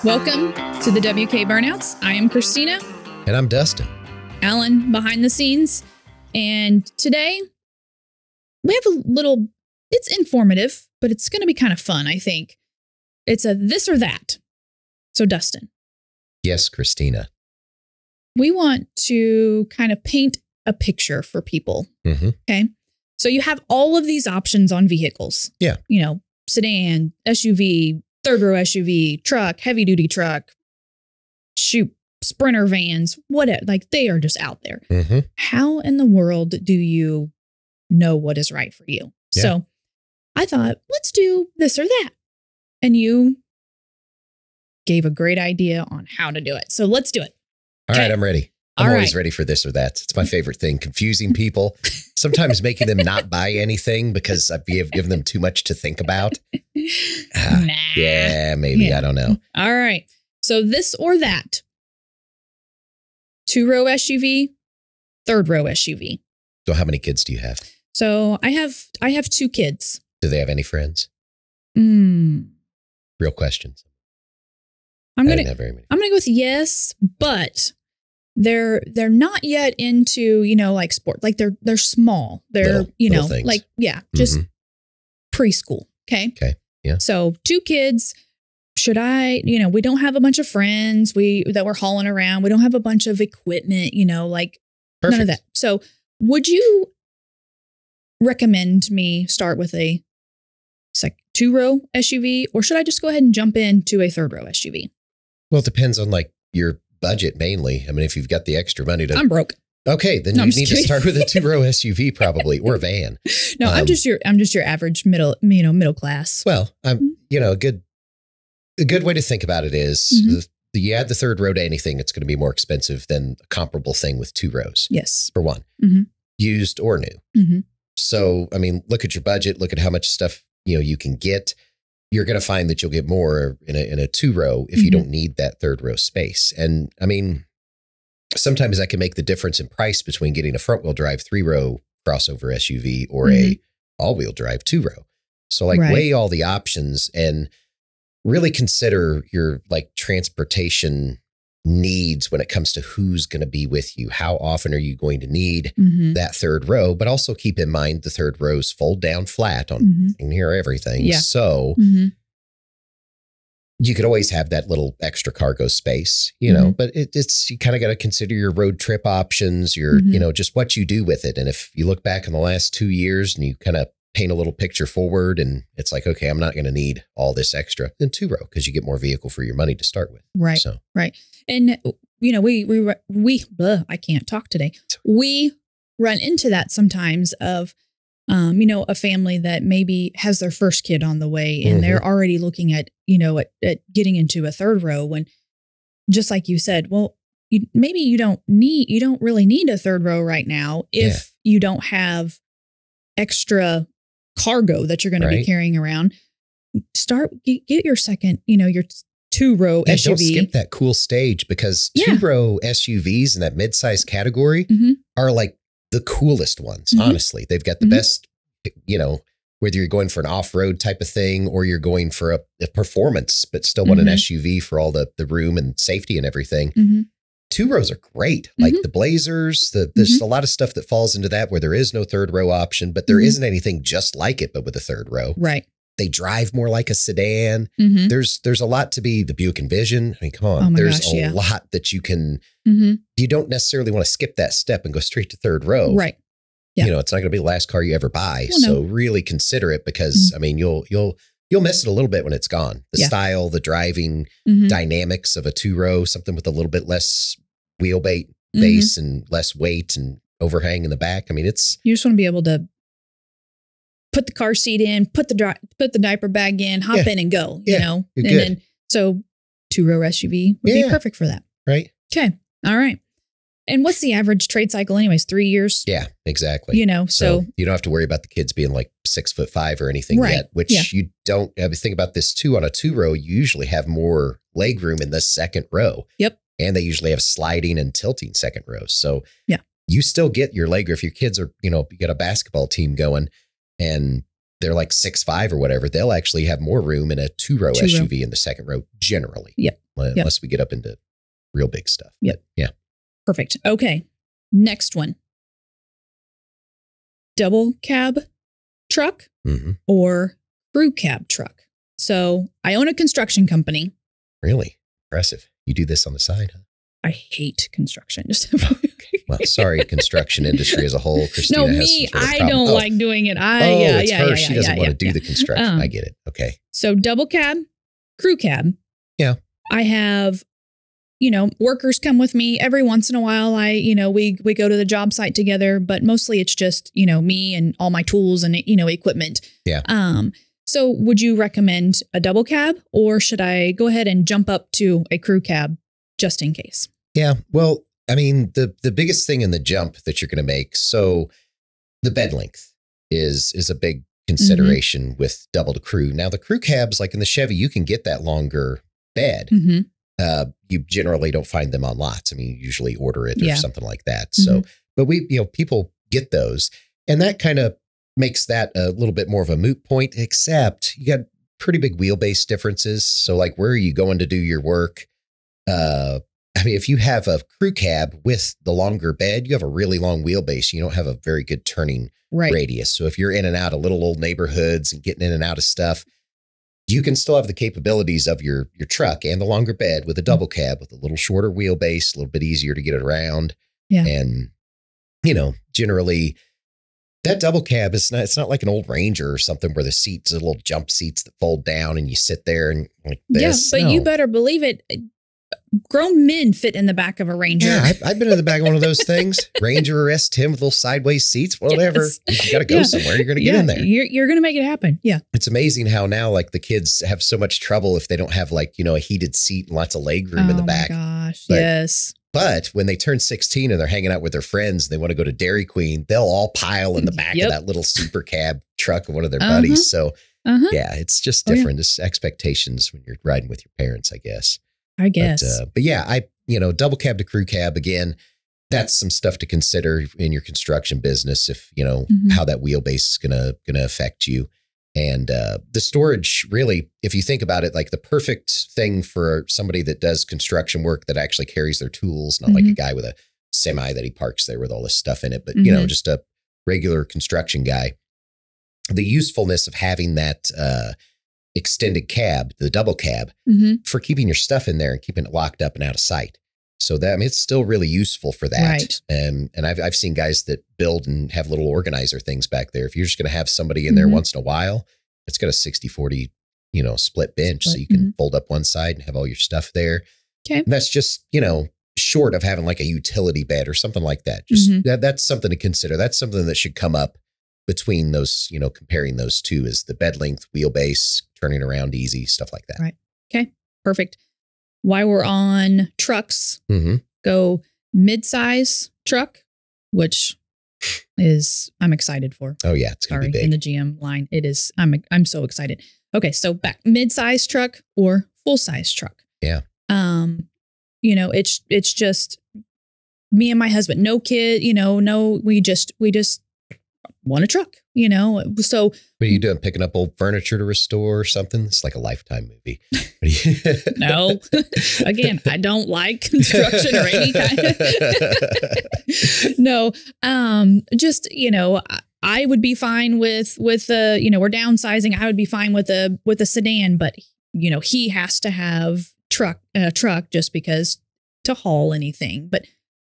Welcome to the WK Burnouts. I am Christina. And I'm Dustin. Alan behind the scenes. And today we have a little, it's informative, but it's going to be kind of fun, I think. It's a this or that. So Dustin. Yes, Christina. We want to kind of paint a picture for people. Mm-hmm. Okay. So you have all of these options on vehicles. Yeah. You know, sedan, SUV, third row SUV, truck, heavy duty truck, Sprinter vans, whatever. Like they are just out there. Mm-hmm. How in the world do you know what is right for you? Yeah. So I thought, let's do this or that. And you gave a great idea on how to do it. So let's do it. All right, I'm ready. I'm All always right. ready for this or that. It's my favorite thing, confusing people, sometimes making them not buy anything because I've given them too much to think about. Nah. Yeah, maybe. Yeah. I don't know. All right. So this or that. Two-row SUV, third-row SUV. So how many kids do you have? So I have two kids. Do they have any friends? Real questions. I'm I gonna didn't have very many. go with yes, but they're not yet into, like sport. Like they're small. They're, Little things. like, just Mhm. preschool. Okay. Okay. Yeah. So two kids. Should I, we don't have a bunch of friends that we're hauling around. We don't have a bunch of equipment, like Perfect. none of that. So would you recommend me start with a two-row SUV, or should I just go ahead and jump into a third-row SUV? Well, it depends on like your budget mainly. I mean, if you've got the extra money to. I'm broke. Okay, then No, I'm you just need to kidding. start with a two-row SUV probably, or a van. No, I'm just your average middle class. Well, a good way to think about it is Mhm. you add the third row to anything, it's going to be more expensive than a comparable thing with two rows. Yes. For one, Mhm. used or new. Mhm. So, I mean, look at your budget, look at how much stuff, you can get. You're going to find that you'll get more in a two row if you Mhm. don't need that third row space. And I mean, sometimes that can make the difference in price between getting a front wheel drive 3-row crossover SUV or a all wheel drive 2-row. So like Right. weigh all the options and really consider your like transportation needs when it comes to who's going to be with you. How often are you going to need Mhm. that third row? But also keep in mind the third rows fold down flat on near everything. Yeah. So Mhm. you could always have that little extra cargo space, but it's, you kind of got to consider your road trip options, your, Mhm. just what you do with it. And if you look back in the last 2 years and you kind of paint a little picture forward and it's like, okay, I'm not going to need all this extra, then 2-row, because you get more vehicle for your money to start with. Right. So, Right. And, I can't talk today. We run into that sometimes of, a family that maybe has their first kid on the way and they're already looking at, at getting into a third row when, just like you said, well, maybe you don't really need a third row right now if you don't have extra cargo that you're going to be Right. carrying around. Get your second, your two-row yeah, SUV. don't skip that cool stage, because Yeah. 2-row SUVs in that mid-size category Mhm. are like the coolest ones. Mhm. Honestly, they've got the Mhm. best, whether you're going for an off-road type of thing or you're going for a performance, but still want an Mhm. SUV for all the room and safety and everything. Mhm. 2-rows are great. Like the Blazers, there's a lot of stuff that falls into that where there is no third row option, but there Mhm. isn't anything just like it, but with a third row. Right. They drive more like a sedan. Mm-hmm. There's a lot to be the Buick Envision. I mean, come on, Oh my there's gosh, a yeah. lot that you can, Mm-hmm. you don't necessarily want to skip that step and go straight to third row. Right. Yeah. It's not going to be the last car you ever buy. Well, no. So really consider it, because I mean, you'll miss it a little bit when it's gone. The Yeah. style, the driving Mm-hmm. dynamics of a 2-row, something with a little bit less base and less weight and overhang in the back. I mean, it's, You just want to be able to put the car seat in, put the diaper bag in, hop in and go, Yeah, you're you're and good. then so two-row SUV would be Yeah. perfect for that. right. Okay. All right. And what's the average trade cycle anyways? 3 years? Yeah, exactly. So you don't have to worry about the kids being like 6'5" or anything Right. yet, which Yeah. you don't have to think about this too. On a 2-row, you usually have more leg room in the second row. Yep. And they usually have sliding and tilting second rows. So Yeah. you still get your leg room. If your kids are, you got a basketball team going and they're like 6'5" or whatever, they'll actually have more room in a two-row SUV in the second row generally. Yep. Unless we get up into real big stuff. Yep. But, yeah. Perfect. Okay. Next one. Double cab truck or crew cab truck. So I own a construction company. Really? Impressive. You do this on the side, huh? I hate construction. Well, sorry, construction industry as a whole. Christina no, has me, some sort of I don't like doing it. It's her. She doesn't want to do the construction. I get it. Okay. So double cab, crew cab. Yeah. I have, workers come with me every once in a while. We go to the job site together, but mostly it's just, me and all my tools and, equipment. Yeah. So would you recommend a double cab, or should I go ahead and jump up to a crew cab just in case? Yeah. Well, I mean, the biggest thing in the jump that you're going to make. So the bed length is a big consideration with double to crew. Now the crew cabs, like in the Chevy, you can get that longer bed. You generally don't find them on lots. I mean, you usually order it or something like that. So, but people get those, and that kind of makes that a little bit more of a moot point, except you got pretty big wheelbase differences. So like, where are you going to do your work? I mean, if you have a crew cab with the longer bed, you have a really long wheelbase. You don't have a very good turning radius. So if you're in and out of little old neighborhoods and getting in and out of stuff, you can still have the capabilities of your truck and the longer bed with a double cab with a little shorter wheelbase, a little bit easier to get it around. Yeah. And, generally that double cab it's not like an old Ranger or something where the seats are little jump seats that fold down and you sit there and like this. Yeah, but you better believe it. Grown men fit in the back of a Ranger. Yeah, I've been in the back of one of those things. Ranger or S10 with little sideways seats, whatever. Yes. You got to go somewhere. You're going to get in there. You're going to make it happen. Yeah. It's amazing how now like the kids have so much trouble if they don't have like, a heated seat and lots of leg room in the back. Oh my gosh. Yes. But when they turn 16 and they're hanging out with their friends, and they want to go to Dairy Queen, they'll all pile in the back of that little super cab truck of one of their buddies. So yeah, it's just different. It's expectations when you're riding with your parents, I guess. But yeah, double cab to crew cab, again, that's some stuff to consider in your construction business. If, how that wheelbase is going to affect you. And the storage, really, if you think about it, like the perfect thing for somebody that does construction work that actually carries their tools, not like a guy with a semi that he parks there with all this stuff in it, but, just a regular construction guy. The usefulness of having that extended cab, the double cab, for keeping your stuff in there and keeping it locked up and out of sight. So that it's still really useful for that. Right. And I've seen guys that build and have little organizer things back there. If you're just going to have somebody in there once in a while, it's got a 60-40, split bench. So you can fold up one side and have all your stuff there. Okay. And that's just, short of having like a utility bed or something like that. Just that's something to consider. That's something that should come up between those, comparing those two, is the bed length, wheelbase, turning around easy, stuff like that. Right. Okay. Perfect. While we're on trucks, go mid-size truck, which is I'm excited for. Oh yeah, it's gonna be big in the GM line. It is. I'm so excited. Okay, so back mid-size truck or full-size truck. Yeah. It's just me and my husband. No kid. We just want a truck. So what are you doing? Picking up old furniture to restore or something? It's like a Lifetime movie. No, again, I don't like construction or any kind. No, I would be fine with we're downsizing. I would be fine with a sedan, but he has to have a truck just because to haul anything. But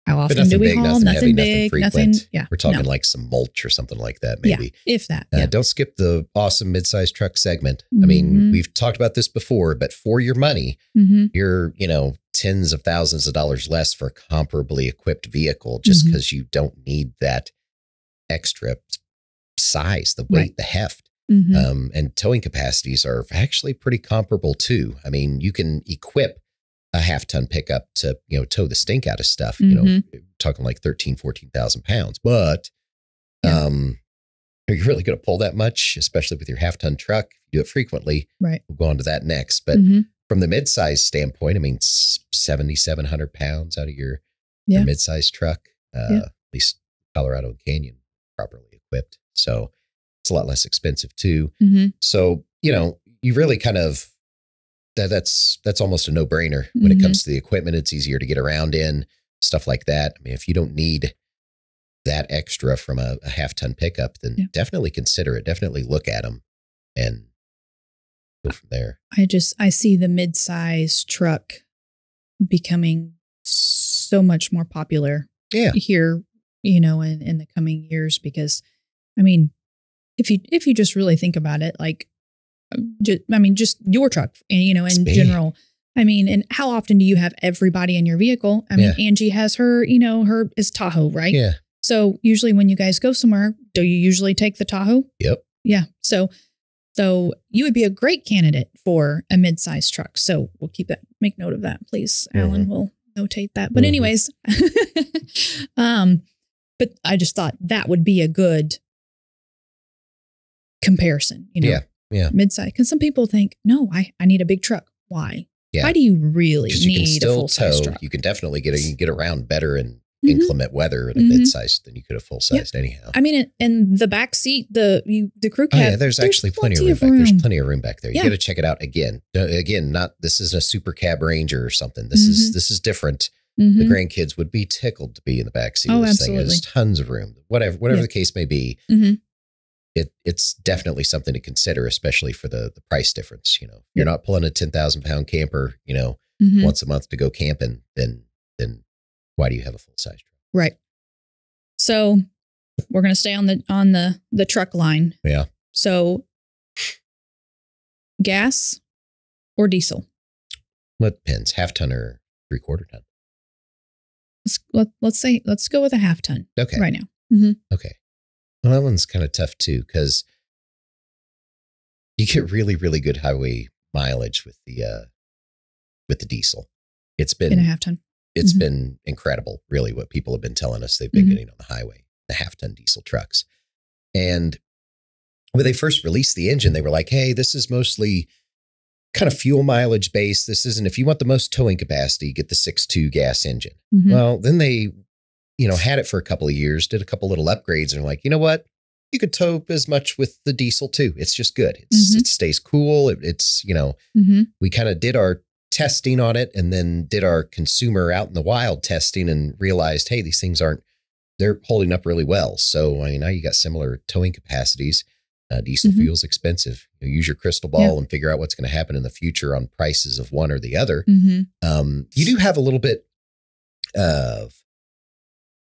how often do we haul? Nothing big, nothing. Yeah, we're talking like some mulch or something like that, maybe. Yeah, if that. Don't skip the awesome midsize truck segment. I mean, we've talked about this before, but for your money, you're tens of thousands of dollars less for a comparably equipped vehicle, just because you don't need that extra size, the weight, the heft. And towing capacities are actually pretty comparable too. I mean, you can equip a half-ton pickup to, tow the stink out of stuff, talking like 14,000 pounds. But are you really going to pull that much, especially with your half-ton truck? If you do it frequently, right? We'll go on to that next. But from the mid-size standpoint, I mean, 7,700 pounds out of your mid-size truck, at least Colorado and Canyon, properly equipped. So It's a lot less expensive too. Mm-hmm. So, you really kind of, that's almost a no-brainer when it comes to the equipment. It's easier to get around in, stuff like that. I mean, if you don't need that extra from a half-ton pickup, then definitely consider it. Definitely look at them and go from there. I see the mid-size truck becoming so much more popular here, in the coming years, because I mean, if you just really think about it, like, just your truck, in general. I mean, and how often do you have everybody in your vehicle? I mean, Angie has her, her is Tahoe, right? Yeah. So usually when you guys go somewhere, do you usually take the Tahoe? Yep. Yeah. So you would be a great candidate for a mid-sized truck. So we'll make note of that, please. Alan will notate that. But anyways, but I just thought that would be a good comparison, Yeah. mid-size. Because some people think, no, I need a big truck. Why? Yeah. Why do you really need a full-size truck? You can definitely get around better in inclement weather in a mid-size than you could have full-sized anyhow. I mean, and the back seat, the crew cab. There's actually plenty of room back. There's plenty of room back there. You got to check it out again. This isn't a super cab Ranger or something. This is different. The grandkids would be tickled to be in the back seat of this thing. There's tons of room. Whatever the case may be, it's definitely something to consider, especially for the price difference. You're not pulling a 10,000 pound camper, once a month to go camping, then why do you have a full size truck? Right. So we're going to stay on the truck line. Yeah. So gas or diesel? Well, it depends. Half ton or 3/4 ton. Let's go with a half ton. Okay. Right now. Okay. Well, that one's kind of tough too, because you get really, really good highway mileage with the diesel. It's been in a half ton. It's been incredible, really, what people have been telling us they've been getting on the highway, the half-ton diesel trucks. And when they first released the engine, they were like, hey, this is mostly kind of fuel mileage based. This isn't, if you want the most towing capacity, get the 6.2 gas engine. Well, then they, had it for a couple of years, did a couple little upgrades, and like, you know what? You could tow as much with the diesel too. It's just good. It stays cool. It's, we kind of did our testing on it and then did our consumer out in the wild testing and realized, hey, these things they're holding up really well. So, I mean, now you got similar towing capacities. Diesel fuel's expensive. Use your crystal ball and figure out what's going to happen in the future on prices of one or the other. You do have a little bit of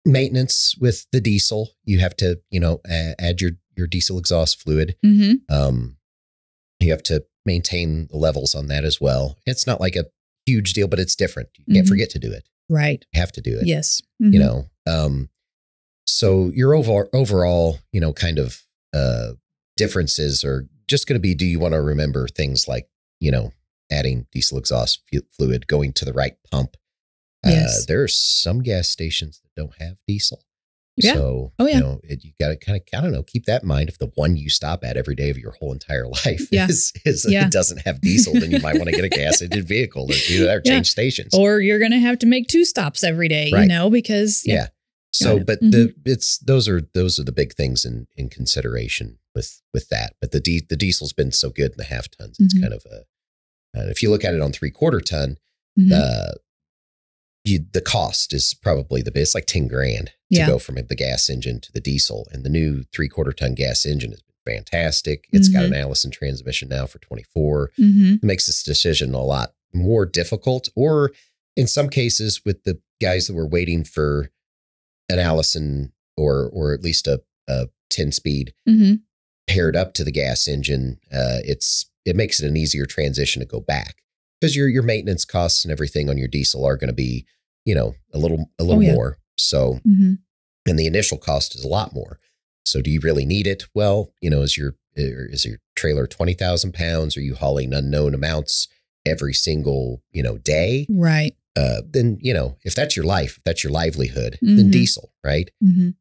maintenance with the diesel. You have to, add your diesel exhaust fluid. You have to maintain the levels on that as well. It's not like a huge deal, but it's different. You can't forget to do it. Right. You have to do it. Yes. So your overall, kind of differences are just going to be, do you want to remember things like, adding diesel exhaust fluid, going to the right pump? Yes. There are some gas stations that don't have diesel. Yeah. So, you got to kind of, I don't know, keep that in mind. If the one you stop at every day of your whole entire life it doesn't have diesel, then you might want to get a gas engine vehicle or change stations. Or you're going to have to make 2 stops every day, because. So, but those are the big things in consideration with that. But the diesel's been so good in the half tons. It's kind of if you look at it on 3/4 ton, the cost is probably it's like 10 grand to go from the gas engine to the diesel. And the new 3/4 ton gas engine has been fantastic. It's got an Allison transmission now for 24. It makes this decision a lot more difficult, or in some cases with the guys that were waiting for an Allison or at least a 10-speed paired up to the gas engine, it makes it an easier transition to go back, because your maintenance costs and everything on your diesel are going to be, a little more. So, and the initial cost is a lot more. So do you really need it? Well, is your trailer 20,000 pounds? Are you hauling unknown amounts every single, day? Right. Then, if that's your life, if that's your livelihood, then diesel, right?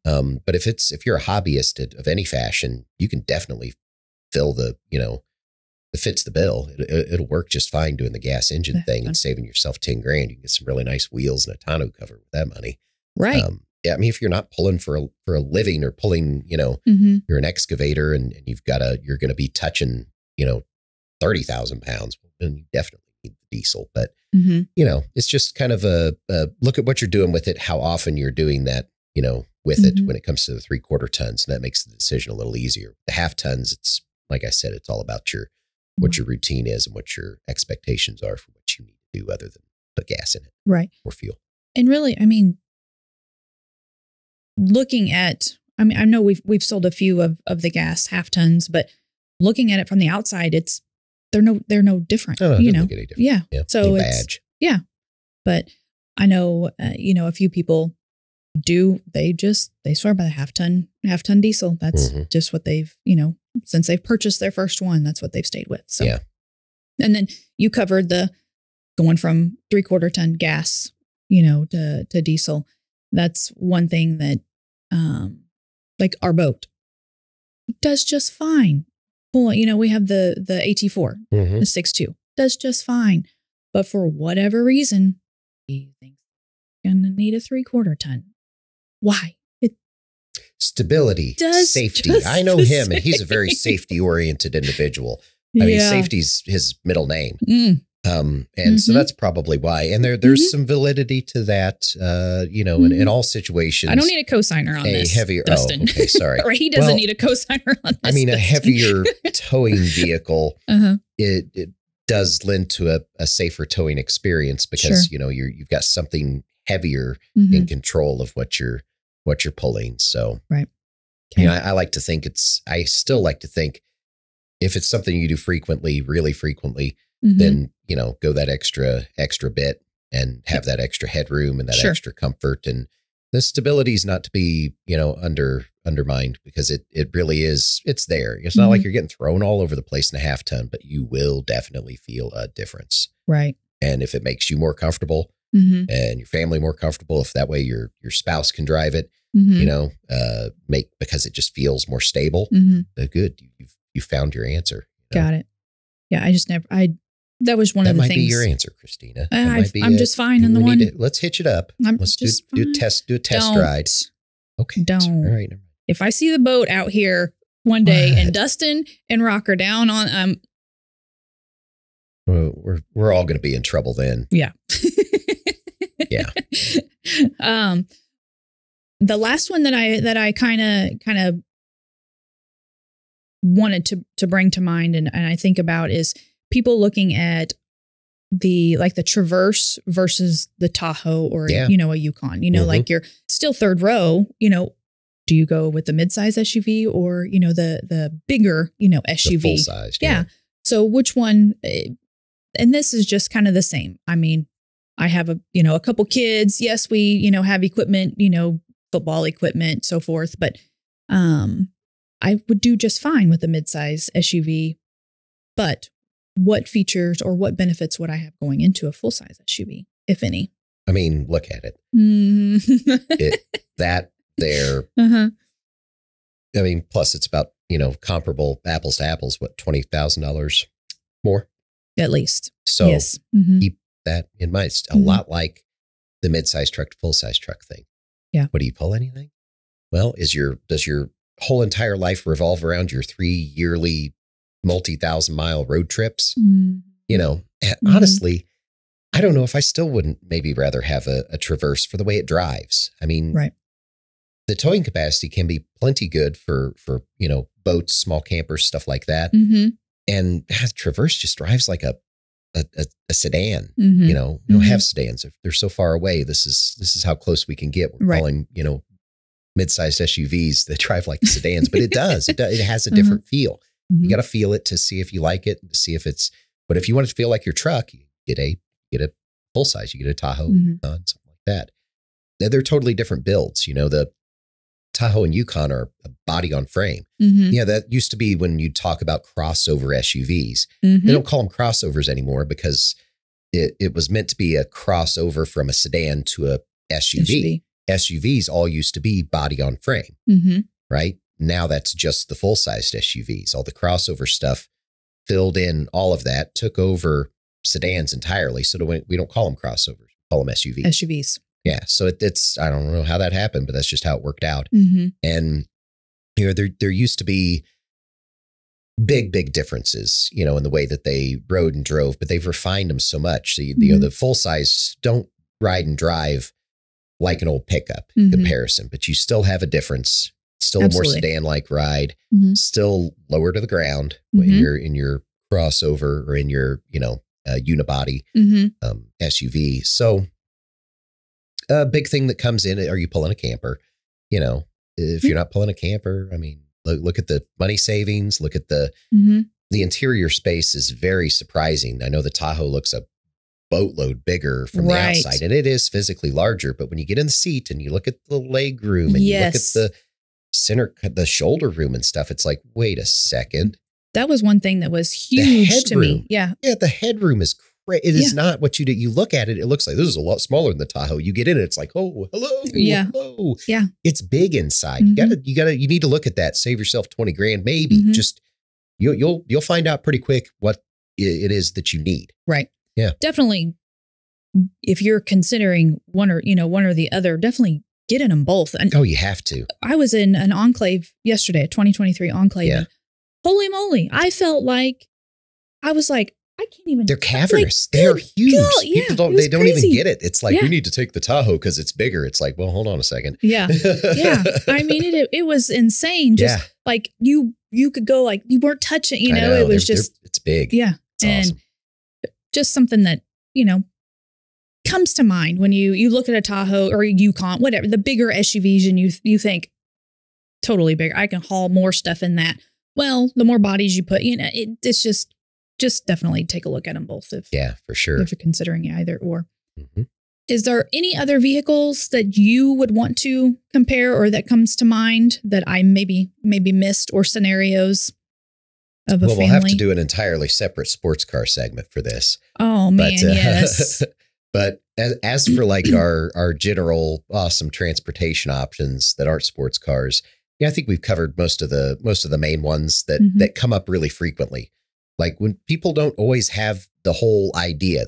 But if you're a hobbyist of any fashion, you can definitely fill it fits the bill. It'll work just fine doing the gas engine thing and saving yourself 10 grand. You can get some really nice wheels and a tonneau cover with that money. Right. I mean, if you're not pulling for a living or pulling, you're an excavator and you're going to be touching, 30,000 pounds, then you definitely need the diesel. But, it's just kind of a look at what you're doing with it, how often you're doing that, with it when it comes to the 3/4 tons. And that makes the decision a little easier. The 1/2 tons, it's like I said, it's all about what your routine is and what your expectations are for what you need to do other than put gas in it. Right. Or fuel. And really, I mean, looking at, I know we've sold a few of the gas 1/2 tons, but looking at it from the outside, they're no different. No, you know, different. Yeah. So it's badge. Yeah, but I know a few people they swear by the 1/2 ton diesel. That's just what they've since they've purchased their first one, that's what they've stayed with. So yeah. And then you covered the going from 3/4 ton gas, to diesel. That's one thing that, like our boat does just fine. Well, we have the AT4, the 6.2 does just fine. But for whatever reason, he thinks he's going to need a 3/4 ton. Why? Stability, safety. I know him, and he's a very safety-oriented individual. I mean, safety's his middle name. And so that's probably why. And there's some validity to that, in all situations. I don't need a cosigner on this, heavier, Dustin. Oh, okay, sorry. Or he doesn't need a cosigner on this. I mean, Dustin. a heavier towing vehicle, it does lend to a safer towing experience because, you've got something heavier in control of what you're pulling. So, right. Okay. I like to think I still like to think if it's something you do frequently, really frequently, then, go that extra bit and have that extra headroom and that extra comfort. And the stability is not to be, undermined because it really is, it's there. It's not like you're getting thrown all over the place in a 1/2 ton, but you will definitely feel a difference. Right. And if it makes you more comfortable and your family more comfortable, if that way your spouse can drive it, because it just feels more stable, good. You found your answer. Got it. Yeah. That was one of the things. That might be your answer, Christina. I'm just fine in the one. Let's hitch it up. Let's do a test ride. Okay. Don't. All right. If I see the boat out here one day and Dustin and Rock are down on, we're all going to be in trouble then. Yeah. Yeah. The last one that I kind of wanted to bring to mind and I think about is people looking at the Traverse versus the Tahoe or, a Yukon, like you're still third row, do you go with the midsize SUV or, the bigger, SUV? The full size. Yeah. So which one, and this is just kind of the same. I mean, I have a couple kids. Yes, we, have equipment, football equipment, so forth, but, I would do just fine with a midsize SUV, but what features or what benefits would I have going into a full-size SUV, if any? I mean, look at it. I mean, plus it's about, comparable apples to apples, what, $20,000 more? At least. So yes. Keep that in mind. It's a lot like the mid-size truck to full-size truck thing. Yeah. What do you pull anything? Well, does your whole entire life revolve around your 3 yearly multi-thousand-mile road trips? Honestly, I don't know if I still wouldn't maybe rather have a Traverse for the way it drives. I mean, right. The towing capacity can be plenty good for boats, small campers, stuff like that. And Traverse just drives like a sedan. We don't have sedans. They're so far away. This is how close we can get. We're calling, mid-sized SUVs that drive like sedans, but it does. It has a different feel. You got to feel it to see if you like it, to see if it's. But if you want it to feel like your truck, you get a full size. You get a Tahoe, something like that. They're totally different builds. The Tahoe and Yukon are a body on frame. Yeah, that used to be when you talk about crossover SUVs. They don't call them crossovers anymore because it was meant to be a crossover from a sedan to a SUV. SUVs all used to be body on frame, right? Now that's just the full-sized SUVs. All the crossover stuff filled in all of that, took over sedans entirely. So we don't call them crossovers, we call them SUVs. SUVs. Yeah. So it's, I don't know how that happened, but that's just how it worked out. Mm-hmm. And, there used to be big differences, in the way that they rode and drove, but they've refined them so much. So, the full size don't ride and drive like an old pickup comparison, but you still have a difference. Still a more sedan-like ride, still lower to the ground when you're in your crossover or in your, unibody SUV. So a big thing that comes in, are you pulling a camper? If you're not pulling a camper, I mean, look at the money savings, look at the interior space is very surprising. I know the Tahoe looks a boatload bigger from the outside, and it is physically larger, but when you get in the seat and you look at the leg room and you look at the the shoulder room and stuff, it's like, wait a second. That was one thing that was huge to me. Yeah. Yeah. The headroom is great. It is not what you do. You look at it, it looks like this is a lot smaller than the Tahoe. You get in it, it's like, oh, hello. Yeah. Hello. Yeah. It's big inside. You need to look at that. Save yourself 20 grand, maybe. Just you'll find out pretty quick what it is that you need. Right. Yeah. Definitely. If you're considering one or the other, definitely get in them both. And you have to. I was in an Enclave yesterday, a 2023 Enclave. Yeah. Holy moly. I felt like, I was like, I can't even. They're cavernous. Like, they're huge. Yeah, People don't even get it. It's like, we need to take the Tahoe because it's bigger. It's like, well, hold on a second. Yeah. Yeah. I mean, it was insane. Just like you could go like, you weren't touching, it was it's big. Yeah. It's awesome. Just something that, comes to mind when you look at a Tahoe or a Yukon, whatever, the bigger SUVs, and you think totally bigger. I can haul more stuff in that. Well, the more bodies you put, it's just definitely take a look at them both. For sure. If you're considering either or. Is there any other vehicles that you would want to compare or that comes to mind that I maybe missed, or scenarios of a family? We'll have to do an entirely separate sports car segment for this. Oh man, yes. But as for like our general awesome transportation options that aren't sports cars, I think we've covered most of the main ones that come up really frequently. Like when people don't always have the whole idea,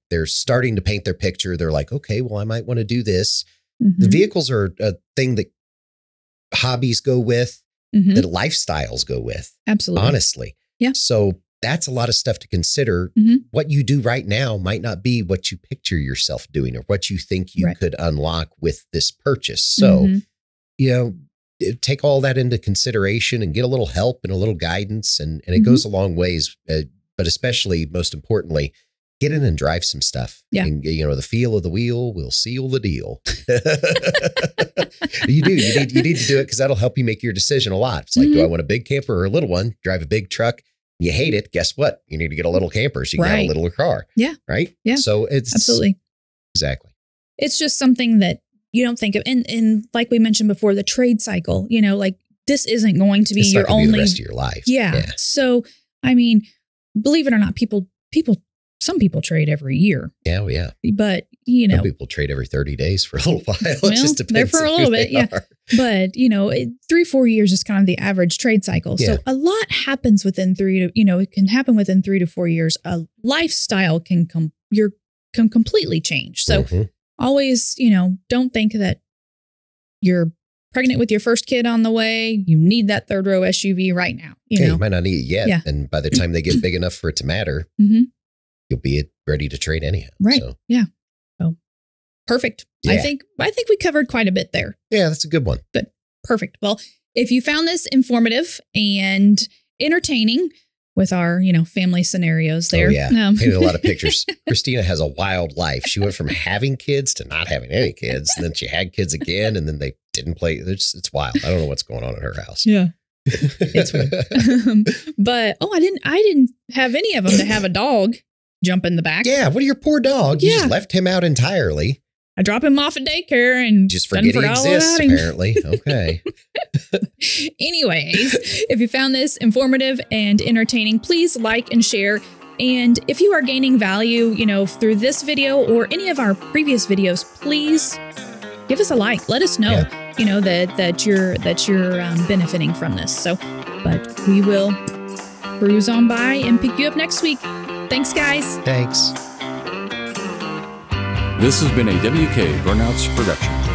they're starting to paint their picture. They're like, okay, well, I might want to do this. The vehicles are a thing that hobbies go with, that lifestyles go with. Absolutely. Honestly. Yeah. So that's a lot of stuff to consider. What you do right now might not be what you picture yourself doing or what you think you could unlock with this purchase. So, take all that into consideration and get a little help and a little guidance. And it goes a long ways, but especially most importantly, get in and drive some stuff. Yeah. And, the feel of the wheel will seal the deal. You need to do it because that'll help you make your decision a lot. It's like, do I want a big camper or a little one? Drive a big truck. You hate it. Guess what? You need to get a little camper so you can have a little car. Yeah. Right. Yeah. So it's absolutely. Exactly. It's just something that you don't think of. And like we mentioned before, the trade cycle, like this isn't going to be it's your not gonna only be the rest of your life. Yeah. So, I mean, believe it or not, some people trade every year. Yeah. Well, yeah. But, some people trade every 30 days for a little while. It just depends. There for a little bit. Yeah. But, 3-4 years is kind of the average trade cycle. Yeah. So a lot happens within it can happen within 3 to 4 years. A lifestyle can completely change. So always, don't think that you're pregnant with your first kid on the way. You need that third row SUV right now. You might not need it yet. Yeah. And by the time they get big enough for it to matter, you'll be ready to trade anyhow. Right. So. Yeah. Oh, perfect. Yeah. I think we covered quite a bit there. Yeah, that's a good one. Good. Perfect. Well, if you found this informative and entertaining with our, family scenarios there. Oh, yeah. Painted a lot of pictures. Christina has a wild life. She went from having kids to not having any kids. And then she had kids again. And then they didn't play. It's wild. I don't know what's going on in her house. Yeah. It's weird. But, I didn't have any of them to have a dog jump in the back. Yeah. What are your poor dog? You just left him out entirely. I drop him off at daycare and just forget he exists, apparently. Okay. Anyways, if you found this informative and entertaining, please like and share. And if you are gaining value, through this video or any of our previous videos, please give us a like. Let us know, that you're benefiting from this. So, but we will cruise on by and pick you up next week. Thanks, guys. Thanks. This has been a WK Burnouts production.